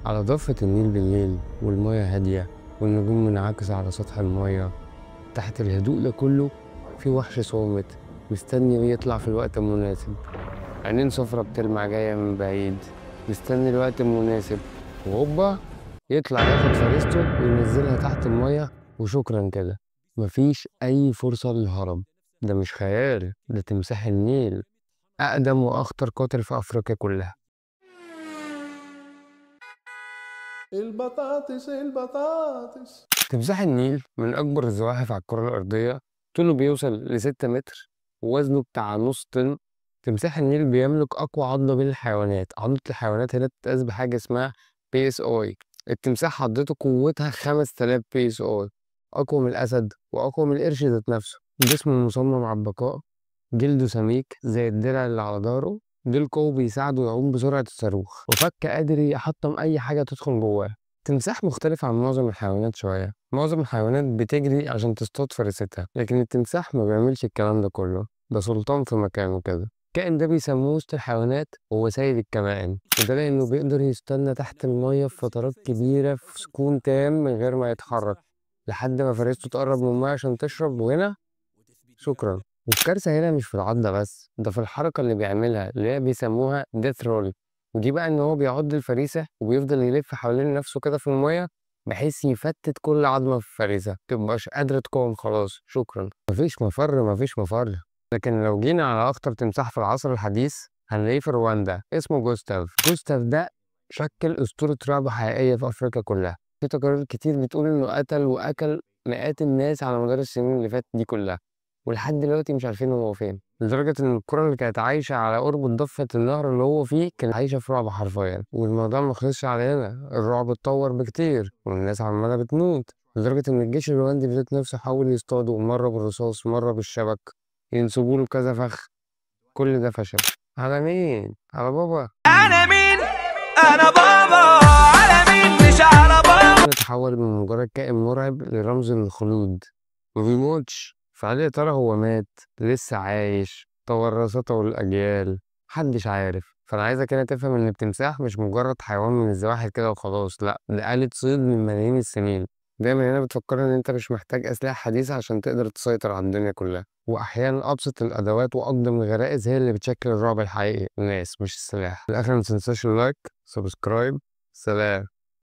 على ضفة النيل بالليل والمياه هادية والنجوم منعكسة على سطح المياه. تحت الهدوء ده كله في وحش صامت مستني يطلع في الوقت المناسب. عينين صفرة بتلمع جاية من بعيد، مستني الوقت المناسب وهوبا يطلع ياخد فريسته وينزلها تحت المية. وشكرا كده، مفيش أي فرصة للهرب. ده مش خيال، ده تمساح النيل، أقدم وأخطر قاتل في أفريقيا كلها. البطاطس البطاطس. تمساح النيل من أكبر الزواحف على الكرة الأرضية، طوله بيوصل ل6 متر ووزنه بتاع نص طن. تمساح النيل بيملك أقوى عضة بين الحيوانات. عضة الحيوانات هنا بتتقاس بحاجة اسمها PSI. التمساح عضته قوتها 5000 PSI، أقوى من الأسد وأقوى من القرش ذات نفسه. جسمه مصمم على البقاء، جلده سميك زي الدرع اللي على ظهره، ديل قوي بيساعده يعوم بسرعة الصاروخ، وفك قادر يحطم أي حاجة تدخل جواه. التمساح مختلف عن معظم الحيوانات شوية. معظم الحيوانات بتجري عشان تصطاد فريستها، لكن التمساح ما بيعملش الكلام ده كله. ده سلطان في مكانه كده. الكائن ده بيسموه وسط الحيوانات هو سيد الكائنات، وده لأنه بيقدر يستنى تحت المية في فترات كبيرة في سكون تام من غير ما يتحرك لحد ما فريسته تقرب من المية عشان تشرب، وهنا شكرا. والكارثة هنا مش في العضة بس، ده في الحركة اللي بيعملها اللي هي بيسموها ديث رول. ودي بقى إن هو بيعض الفريسة وبيفضل يلف حوالين نفسه كده في المية بحيث يفتت كل عظمة في الفريسة، متبقاش قادرة تقاوم خلاص. شكرا، مفيش مفر مفيش مفر. لكن لو جينا على أخطر تمساح في العصر الحديث هنلاقيه في رواندا، اسمه جوستاف. جوستاف ده شكل أسطورة رعب حقيقية في أفريقيا كلها. في تقارير كتير بتقول إنه قتل وأكل مئات الناس على مدار السنين اللي فاتت دي كلها، ولحد دلوقتي مش عارفين هو فين. لدرجة إن الكرة اللي كانت عايشة على قرب ضفة النهر اللي هو فيه كانت عايشة في رعب حرفيا. والموضوع مخلصش على هنا، الرعب اتطور بكتير والناس عمالة بتموت، لدرجة إن الجيش الرواندي بذات نفسه حاول يصطاده مرة بالرصاص مرة بالشبك، ينسبوله كذا فخ. كل ده فشل. على مين؟ على بابا. أنا مين؟ أنا بابا. على مين مش على بابا. تحول من مجرد كائن مرعب لرمز للخلود، مبيموتش. فهل يا ترى هو مات؟ لسه عايش؟ تورثته الأجيال؟ محدش عارف. فأنا عايزك كده تفهم إن التمساح مش مجرد حيوان من الزواحف كده وخلاص، لأ، ده آلة صيد من ملايين السنين. دايما هنا بتفكرنا إن أنت مش محتاج أسلحة حديثة عشان تقدر تسيطر على الدنيا كلها. وأحيانا أبسط الأدوات وأقدم الغرائز هي اللي بتشكل الرعب الحقيقي. الناس مش السلاح. في الآخر متنساش اللايك، سبسكرايب. سلام.